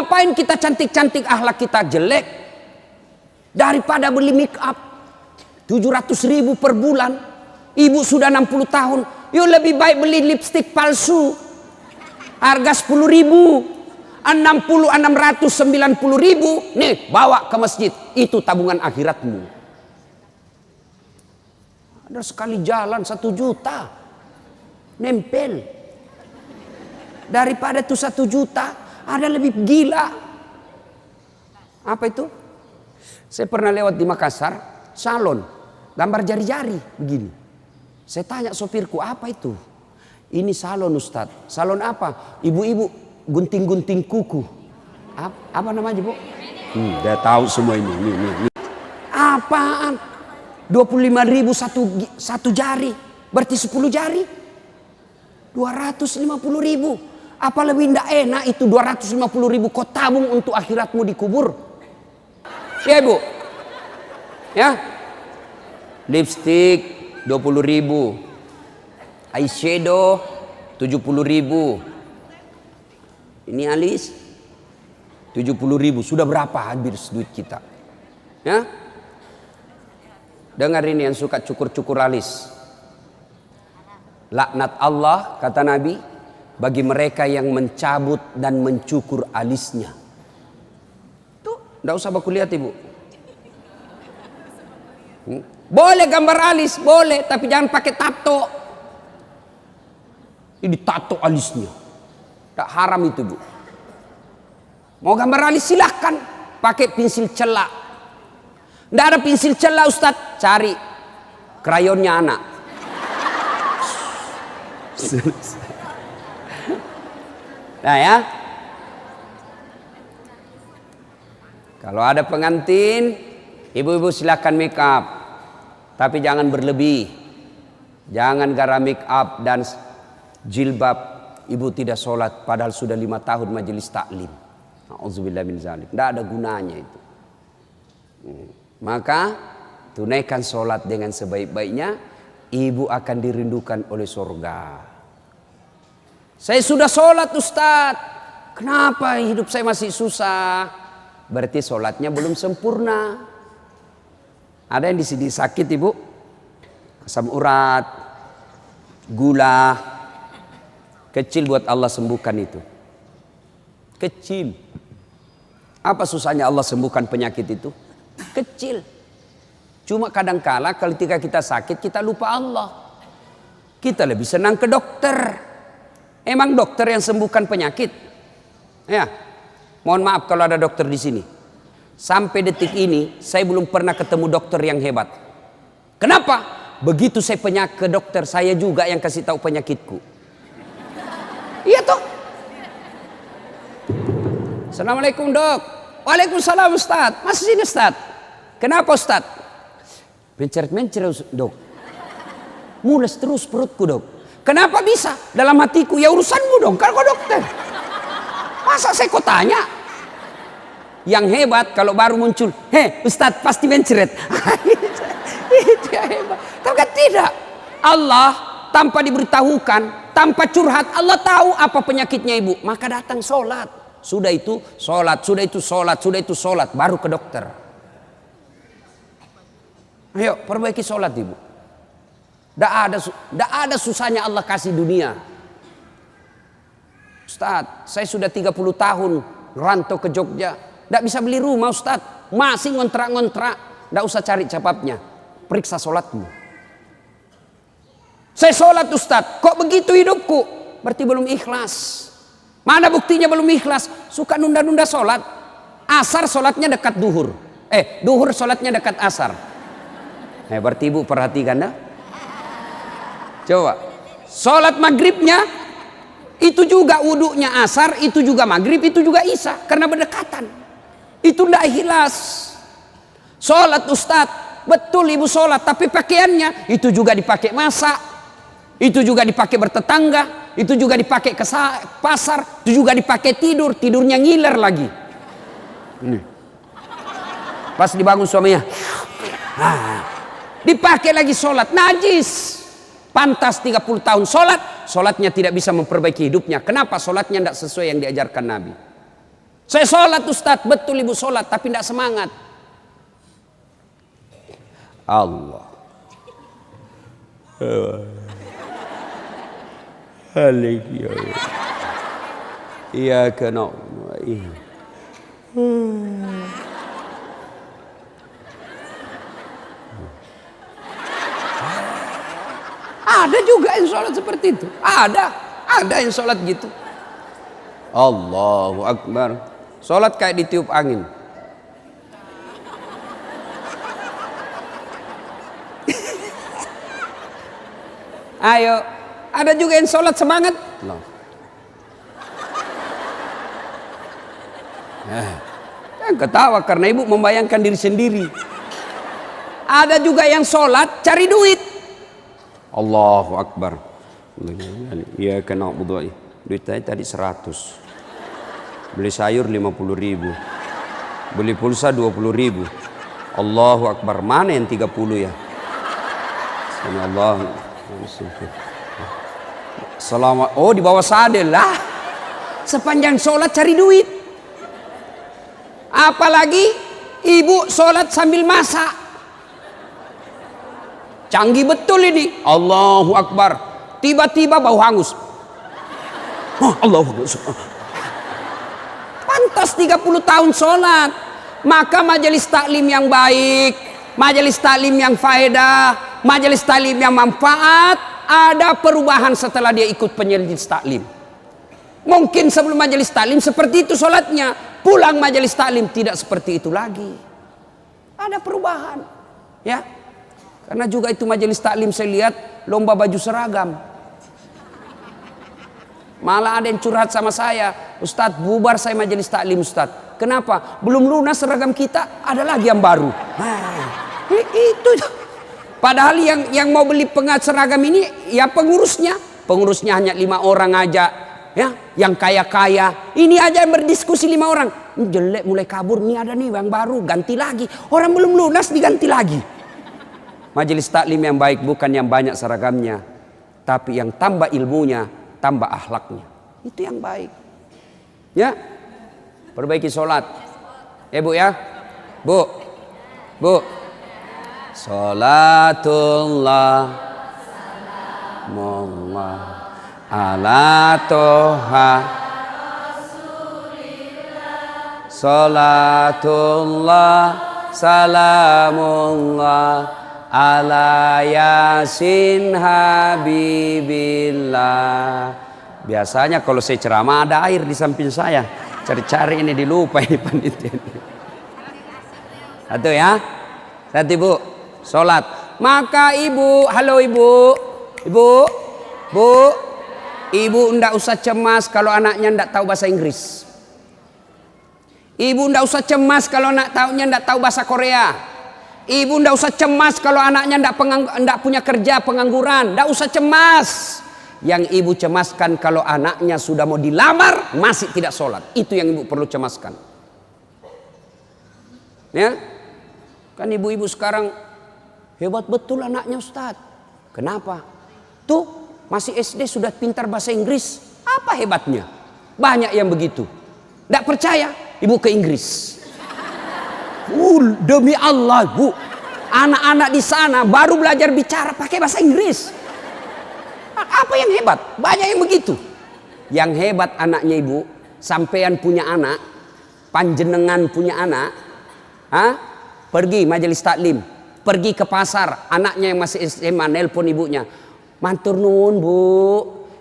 Ngapain kita cantik-cantik akhlak kita jelek? Daripada beli make up 700.000 per bulan. Ibu sudah 60 tahun. Yuk lebih baik beli lipstik palsu. Harga 10.000. 690.000. Nih bawa ke masjid. Itu tabungan akhiratmu. Ada sekali jalan 1 juta. Nempel. Daripada itu 1 juta. Ada lebih gila. Apa itu? Saya pernah lewat di Makassar. Salon. Gambar jari-jari. Begini. Saya tanya sopirku, apa itu? Ini salon Ustadz. Salon apa? Ibu-ibu gunting-gunting kuku. Apa namanya Bu? Dia tahu semua ini. Nih. Apaan? 25.000 satu jari. Berarti 10 jari. 250.000. Apa lebih tidak enak itu 250.000 kau tabung untuk akhiratmu dikubur? Ya Ibu. Ya. Lipstick 20.000. Eyeshadow 70.000. Ini alis 70.000. Sudah berapa habis duit kita? Ya. Dengar ini yang suka cukur-cukur alis. Laknat Allah kata Nabi bagi mereka yang mencabut dan mencukur alisnya. Tuh, enggak usah baku lihat Ibu. Boleh gambar alis, boleh, tapi jangan pakai tato. Ini tato alisnya. Tak haram itu Bu. Mau gambar alis silahkan, pakai pensil celak. Nggak ada pensil celak Ustadz, cari krayonnya anak. Nah ya, kalau ada pengantin, ibu-ibu silahkan make up, tapi jangan berlebih. Jangan gara make up dan jilbab ibu tidak sholat padahal sudah 5 tahun majelis taklim. Auzubillah min zalik. Tidak ada gunanya itu. Maka tunaikan sholat dengan sebaik-baiknya, ibu akan dirindukan oleh surga. Saya sudah sholat Ustadz. Kenapa hidup saya masih susah? Berarti sholatnya belum sempurna. Ada yang di sini sakit Ibu? Asam urat, gula. Kecil buat Allah sembuhkan itu. Kecil. Apa susahnya Allah sembuhkan penyakit itu? Kecil. Cuma kadangkala ketika kita sakit kita lupa Allah. Kita lebih senang ke dokter. Emang dokter yang sembuhkan penyakit? Ya. Mohon maaf kalau ada dokter di sini. Sampai detik ini saya belum pernah ketemu dokter yang hebat. Kenapa? Begitu saya ke dokter, saya juga yang kasih tahu penyakitku. Iya toh? Assalamualaikum Dok. Waalaikumsalam Ustaz. Masih sini Ustaz. Kenapa Ustaz? Mencret-mencret Dok. Mules terus perutku Dok. Kenapa bisa? Dalam hatiku, ya urusanmu dong, kan kau dokter. Masa saya kau tanya? Yang hebat kalau baru muncul, Ustadz pasti mencret. Itu yang hebat. Tapi kan tidak. Allah tanpa diberitahukan, tanpa curhat, Allah tahu apa penyakitnya ibu. Maka datang sholat. Sudah itu sholat, sudah itu sholat, sudah itu sholat, baru ke dokter. Ayo perbaiki sholat ibu. Tidak ada susahnya Allah kasih dunia. Ustadz, saya sudah 30 tahun rantau ke Jogja. Tidak bisa beli rumah Ustadz. Masih ngontrak-ngontrak. Tidak usah cari capapnya. Periksa sholatmu. Saya sholat Ustadz. Kok begitu hidupku? Berarti belum ikhlas. Mana buktinya belum ikhlas? Suka nunda-nunda sholat. Asar sholatnya dekat duhur. Duhur sholatnya dekat asar. Berarti ibu perhatikan dah. Coba, sholat maghribnya itu juga wudhunya asar, itu juga maghrib, itu juga isya, karena berdekatan. Itu tidak ikhlas. Sholat Ustadz, betul ibu sholat, tapi pakaiannya itu juga dipakai masak, itu juga dipakai bertetangga, itu juga dipakai ke pasar, itu juga dipakai tidur, tidurnya ngiler lagi. Ini. Pas dibangun suaminya, dipakai lagi sholat, najis. Pantas 30 tahun sholat, sholatnya tidak bisa memperbaiki hidupnya. Kenapa? Sholatnya tidak sesuai yang diajarkan Nabi. Saya sholat Ustadz, betul ibu sholat, tapi tidak semangat. Allah. Iya kena. Ada juga yang sholat seperti itu. Ada yang sholat gitu. Allahu Akbar. Sholat kayak ditiup angin. Ayo, ada juga yang sholat semangat. Yang ketawa karena ibu membayangkan diri sendiri. Ada juga yang sholat cari duit. Allahu Akbar. Iya kena butuh. Duit tadi 100. Beli sayur 50.000. Beli pulsa 20.000. Allahu Akbar. Mana yang 30 ya? Allah. Selamat. Oh, di bawah sadel lah. Sepanjang sholat cari duit. Apalagi ibu sholat sambil masak. Canggih betul ini. Allahu Akbar. Tiba-tiba bau hangus. Oh, Allahu Akbar. Pantas 30 tahun sholat. Maka majelis taklim yang baik, majelis taklim yang faedah, majelis taklim yang manfaat, ada perubahan setelah dia ikut majelis taklim. Mungkin sebelum majelis taklim seperti itu sholatnya, pulang majelis taklim tidak seperti itu lagi. Ada perubahan, ya. Karena juga itu majelis taklim saya lihat lomba baju seragam. Malah ada yang curhat sama saya, Ustadz bubar saya majelis taklim Ustadz. Kenapa? Belum lunas seragam kita, ada lagi yang baru. Itu. Padahal yang mau beli seragam ini ya pengurusnya hanya 5 orang aja, ya, yang kaya-kaya. Ini aja yang berdiskusi 5 orang. Ini jelek mulai kabur, nih ada nih yang baru, ganti lagi. Orang belum lunas diganti lagi. Majelis taklim yang baik bukan yang banyak seragamnya, tapi yang tambah ilmunya, tambah akhlaknya. Itu yang baik. Ya. Perbaiki sholat. Ya Bu ya. Bu. Sholatullah Mullah ala toha Sholatullah salamullah ala yasin habibillah. Biasanya kalau saya ceramah ada air di samping saya. Cari-cari ini dilupa ini panitia. Satu ya. Satu ibu. Sholat. Maka ibu. Halo ibu. Ibu ndak usah cemas kalau anaknya ndak tahu bahasa Inggris. Ibu ndak usah cemas kalau anaknya ndak tahu bahasa Korea. Ibu ndak usah cemas kalau anaknya ndak punya kerja, pengangguran. Ndak usah cemas. Yang ibu cemaskan kalau anaknya sudah mau dilamar masih tidak sholat. Itu yang ibu perlu cemaskan. Ya, kan ibu-ibu sekarang hebat betul anaknya Ustadz. Kenapa? Tuh masih SD sudah pintar bahasa Inggris. Apa hebatnya? Banyak yang begitu. Nggak percaya? Ibu ke Inggris. Demi Allah Bu, anak-anak di sana baru belajar bicara pakai bahasa Inggris. Apa yang hebat? Banyak yang begitu. Yang hebat anaknya ibu, sampean punya anak, panjenengan punya anak, pergi majelis taklim, pergi ke pasar, anaknya yang masih SMA nelpon ibunya, matur nuwun Bu,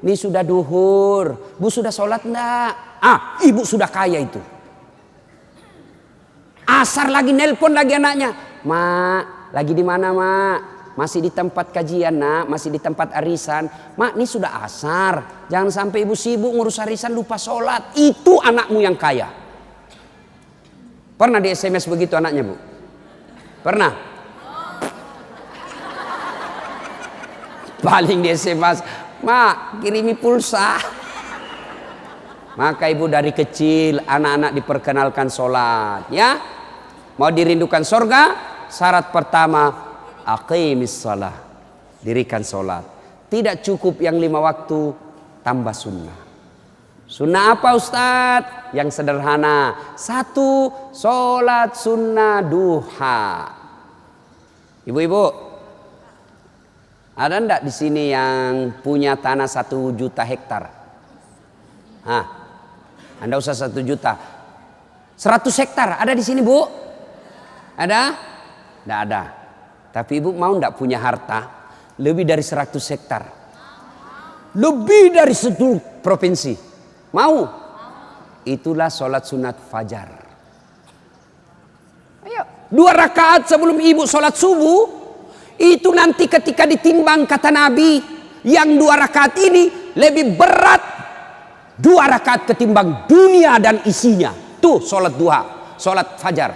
ini sudah duhur, Bu sudah sholat enggak? Ibu sudah kaya itu. Asar lagi nelpon lagi anaknya, Mak, lagi di mana Mak? Masih di tempat kajian Nak, masih di tempat arisan. Mak, ini sudah asar, jangan sampai ibu sibuk ngurus arisan lupa sholat. Itu anakmu yang kaya. Pernah di SMS begitu anaknya Bu? Pernah? Paling di SMS, Mak kirimi pulsa. Maka ibu dari kecil anak-anak diperkenalkan sholat, ya. Mau dirindukan surga, syarat pertama aqimis shalah, dirikan sholat. Tidak cukup yang 5 waktu, tambah sunnah. Sunnah apa Ustadz? Yang sederhana. 1, sholat sunnah duha. Ibu-ibu, ada enggak di sini yang punya tanah 1 juta hektar? Hah? Anda usah 1 juta. 100 hektar ada di sini, Bu? Ada? Enggak ada. Tapi ibu mau enggak punya harta lebih dari 100 hektar? Lebih dari seluruh provinsi. Mau? Itulah sholat sunat fajar. Ayo. 2 rakaat sebelum ibu sholat subuh. Itu nanti ketika ditimbang kata Nabi, yang 2 rakaat ini lebih berat 2 rakaat ketimbang dunia dan isinya. Tuh sholat duha, sholat fajar.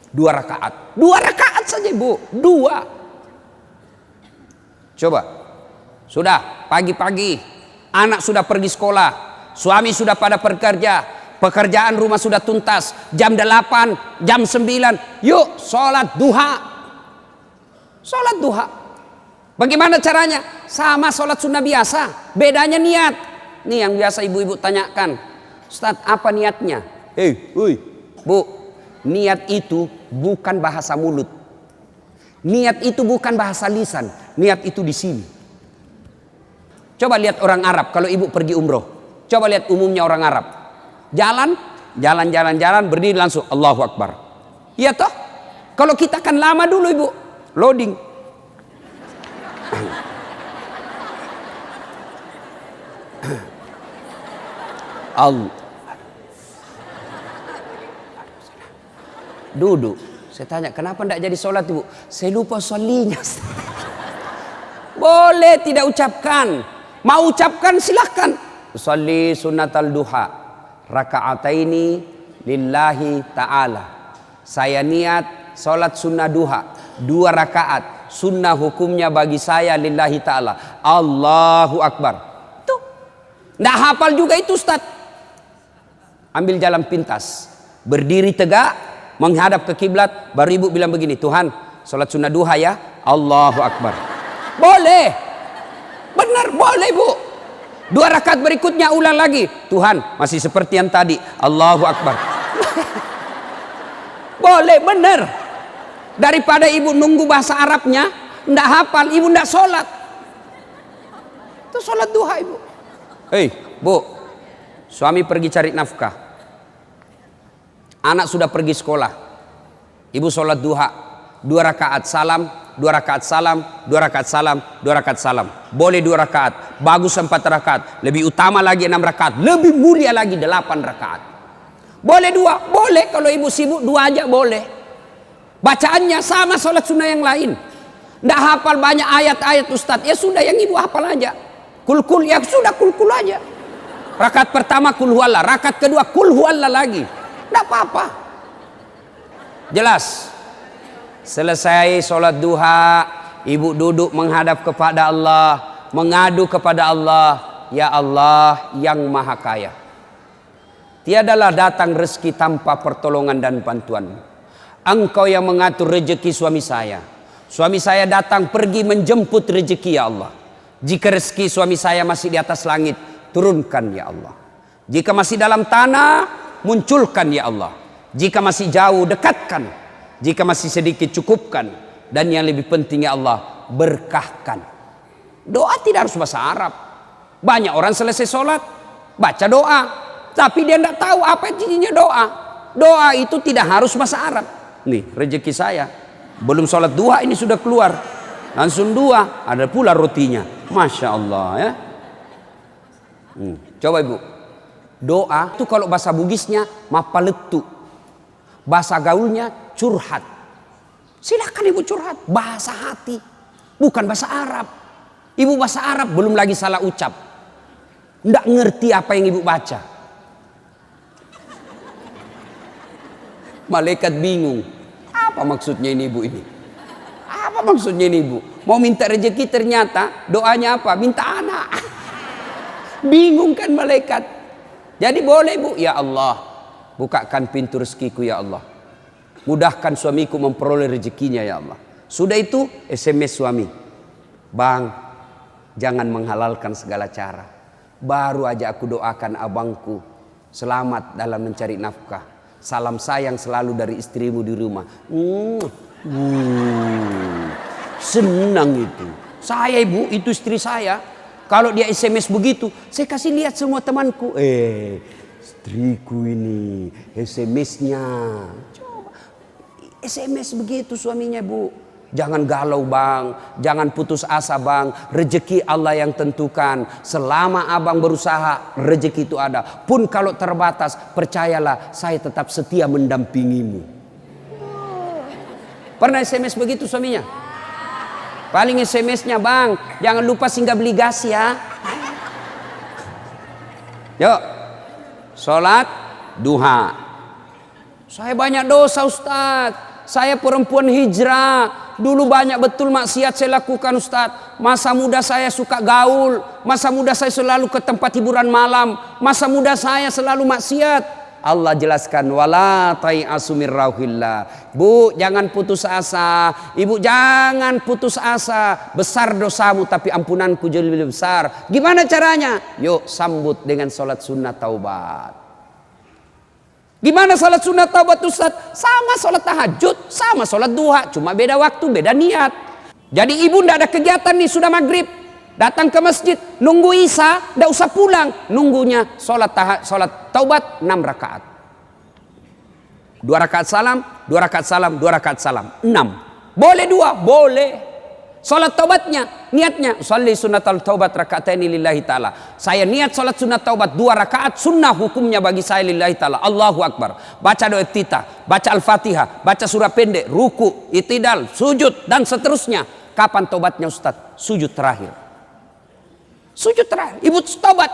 2 rakaat. 2 rakaat saja ibu. 2. Coba. Sudah pagi-pagi. Anak sudah pergi sekolah, suami sudah pada bekerja, pekerjaan rumah sudah tuntas, jam 8, jam 9, yuk sholat duha. Sholat duha. Bagaimana caranya? Sama sholat sunnah biasa, bedanya niat. Nih yang biasa ibu-ibu tanyakan, Ustadz apa niatnya? Bu, niat itu bukan bahasa mulut. Niat itu bukan bahasa lisan, niat itu di sini. Coba lihat orang Arab kalau ibu pergi umroh. Coba lihat umumnya orang Arab. Jalan, berdiri langsung Allahu Akbar. Iya toh? Kalau kita kan lama dulu ibu. Loading. Allah. Duduk. Saya tanya, kenapa tidak jadi sholat ibu? Saya lupa sholinya. Boleh tidak ucapkan. Mau ucapkan silahkan. Sholli sunnatal duha raka'ataini lillahi ta'ala. Saya niat sholat sunnah duha 2 rakaat. Sunnah hukumnya bagi saya lillahi ta'ala. Allahu Akbar. Tuh. Nggak hafal juga itu Ustaz. Ambil jalan pintas. Berdiri tegak. Menghadap ke kiblat. Baru ibu bilang begini. Tuhan sholat sunnah duha ya. Allahu Akbar. Boleh. Benar boleh bu. 2 rakaat berikutnya ulang lagi. Tuhan masih seperti yang tadi. Allahu Akbar. Boleh benar. Daripada ibu nunggu bahasa Arabnya. Nggak hafal ibu nggak sholat. Itu sholat duha ibu. Bu. Suami pergi cari nafkah. Anak sudah pergi sekolah. Ibu sholat duha 2 rakaat salam, 2 rakaat salam, 2 rakaat salam, 2 rakaat salam. Boleh 2 rakaat, bagus 4 rakaat, lebih utama lagi 6 rakaat, lebih mulia lagi 8 rakaat. Boleh 2, boleh kalau ibu sibuk 2 aja boleh. Bacaannya sama sholat sunnah yang lain. Nggak hafal banyak ayat-ayat Ustadz, ya sudah yang ibu hafal aja. Kul ya sudah kul aja. Rakaat pertama kul huwallah, rakaat kedua kul huwallah lagi. Nggak apa-apa. Jelas. Selesai sholat duha, ibu duduk menghadap kepada Allah, mengadu kepada Allah. Ya Allah yang maha kaya, tiadalah datang rezeki tanpa pertolongan dan bantuan. Engkau yang mengatur rezeki suami saya. Suami saya datang pergi menjemput rezeki ya Allah. Jika rezeki suami saya masih di atas langit, turunkan ya Allah. Jika masih dalam tanah, munculkan ya Allah. Jika masih jauh, dekatkan. Jika masih sedikit, cukupkan. Dan yang lebih penting ya Allah, berkahkan. Doa tidak harus bahasa Arab. Banyak orang selesai sholat baca doa, tapi dia tidak tahu apa intinya doa. Doa itu tidak harus bahasa Arab. Nih rezeki saya, belum sholat duha ini sudah keluar, langsung 2, ada pula rotinya. Masya Allah ya. Coba ibu, doa itu kalau bahasa Bugisnya mapaletu, bahasa gaulnya curhat. Silakan ibu curhat, bahasa hati, bukan bahasa Arab. Ibu bahasa Arab belum lagi salah ucap, nggak ngerti apa yang ibu baca. Malaikat bingung, apa maksudnya ini ibu ini? Apa maksudnya ini ibu? Mau minta rezeki ternyata doanya apa? Minta anak. Bingung kan malaikat. Jadi boleh bu, ya Allah, bukakan pintu rezekiku ya Allah. Mudahkan suamiku memperoleh rezekinya ya Allah. Sudah itu SMS suami, bang, jangan menghalalkan segala cara. Baru aja aku doakan abangku selamat dalam mencari nafkah. Salam sayang selalu dari istrimu di rumah. Senang itu. Saya ibu, itu istri saya. Kalau dia SMS begitu, saya kasih lihat semua temanku. Istriku ini SMS-nya. Coba SMS begitu suaminya bu. Jangan galau bang, jangan putus asa bang. Rezeki Allah yang tentukan. Selama abang berusaha, rezeki itu ada. Pun kalau terbatas, percayalah saya tetap setia mendampingimu. Pernah SMS begitu suaminya? Paling SMS-nya bang, jangan lupa singgah beli gas ya. Yuk, sholat duha. Saya banyak dosa Ustadz. Saya perempuan hijrah. Dulu banyak betul maksiat saya lakukan Ustadz. Masa muda saya suka gaul. Masa muda saya selalu ke tempat hiburan malam. Masa muda saya selalu maksiat. Allah jelaskan, wala tai'asu mir rauhillah. Bu, jangan putus asa. Ibu jangan putus asa. Besar dosamu tapi ampunanku jauh lebih besar. Gimana caranya? Yuk sambut dengan sholat sunnah taubat. Gimana sholat sunat taubat Ustaz? Sama sholat tahajud, sama sholat duha. Cuma beda waktu, beda niat. Jadi ibu ndak ada kegiatan nih, sudah maghrib. Datang ke masjid, nunggu isya, ndak usah pulang. Nunggunya sholat taubat 6 rakaat. 2 rakaat salam, 2 rakaat salam, 2 rakaat salam. 6. Boleh 2? Boleh. Sholat taubatnya, niatnya sholli sunnatal taubat raka'ataini lillahi ta'ala. Saya niat sholat sunat taubat 2 rakaat, sunnah hukumnya bagi saya lillahi ta'ala. Allahu Akbar. Baca doa iftitah, baca Al-Fatihah, baca surah pendek, ruku, itidal, sujud dan seterusnya. Kapan taubatnya Ustaz? Sujud terakhir. Sujud terakhir. Ibu taubat.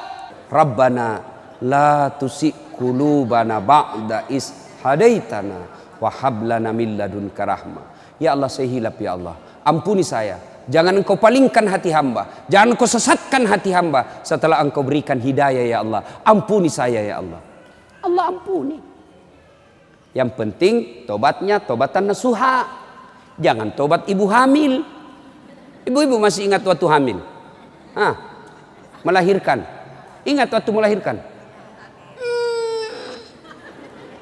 Rabbana la tusi qulubana ba'da is hadaitana wa hab lana min ladunka rahmah. Ya Allah, saya hilap ya Allah. Ampuni saya. Jangan engkau palingkan hati hamba. Jangan engkau sesatkan hati hamba setelah engkau berikan hidayah ya Allah. Ampuni saya ya Allah. Allah ampuni. Yang penting tobatnya tobatan nasuha. Jangan tobat ibu hamil. Ibu-ibu masih ingat waktu hamil? Melahirkan. Ingat waktu melahirkan?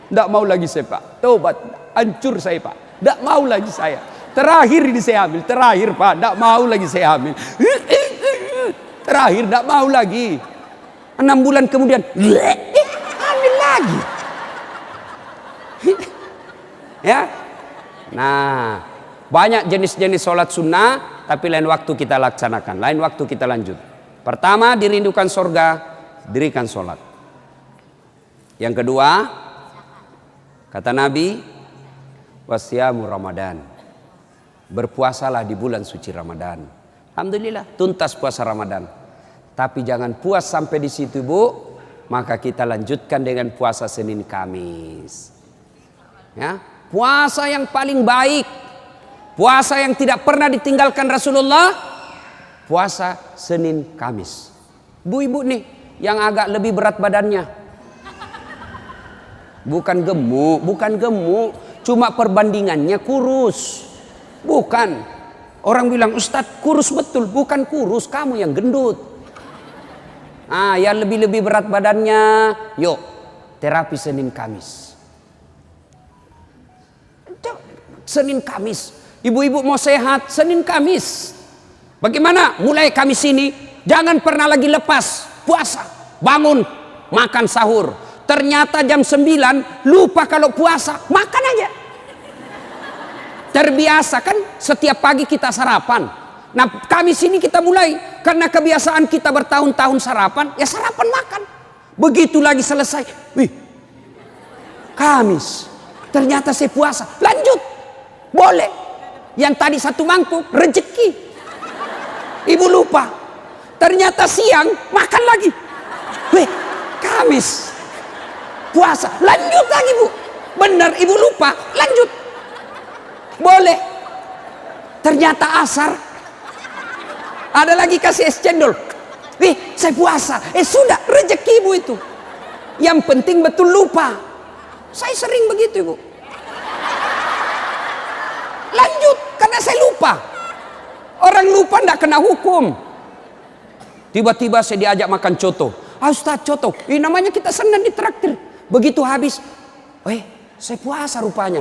Tidak mau lagi saya Pak. Tobat. Hancur saya Pak. Tidak mau lagi saya. Terakhir ini saya hamil. Terakhir Pak. Tidak mau lagi saya hamil. Terakhir tidak mau lagi. 6 bulan kemudian. Hamil lagi. Ya. Nah. Banyak jenis-jenis sholat sunnah. Tapi lain waktu kita laksanakan. Lain waktu kita lanjut. Pertama, dirindukan surga. Dirikan sholat. Yang kedua. Kata Nabi. Wasyamu Ramadan. Berpuasalah di bulan suci Ramadan. Alhamdulillah tuntas puasa Ramadan. Tapi jangan puas sampai di situ Bu. Maka kita lanjutkan dengan puasa Senin Kamis. Ya, puasa yang paling baik. Puasa yang tidak pernah ditinggalkan Rasulullah. Puasa Senin Kamis. Bu ibu nih yang agak lebih berat badannya. Bukan gemuk. Cuma perbandingannya kurus. Bukan. Orang bilang Ustadz kurus betul. Bukan kurus, kamu yang gendut. Yang lebih berat badannya. Yuk terapi Senin Kamis. Senin Kamis. Ibu-ibu mau sehat Senin Kamis. Bagaimana? Mulai Kamis ini jangan pernah lagi lepas puasa. Bangun makan sahur. Ternyata jam 9 lupa kalau puasa. Makan aja. Terbiasa kan setiap pagi kita sarapan. Nah Kamis ini kita mulai. Karena kebiasaan kita bertahun-tahun sarapan. Ya sarapan makan. Begitu lagi selesai. Wih. Kamis. Ternyata saya puasa. Lanjut. Boleh. Yang tadi 1 mangkuk. Rezeki. Ibu lupa. Ternyata siang. Makan lagi. Wih. Kamis. Puasa. Lanjut lagi Bu. Benar ibu lupa. Lanjut. Boleh. Ternyata asar. Ada lagi kasih es cendol. Saya puasa. Sudah rezeki ibu itu. Yang penting betul lupa. Saya sering begitu ibu. Lanjut. Karena saya lupa. Orang lupa tidak kena hukum. Tiba-tiba saya diajak makan coto. Ah Ustaz, coto. Namanya kita senang ditraktir. Begitu habis, saya puasa rupanya.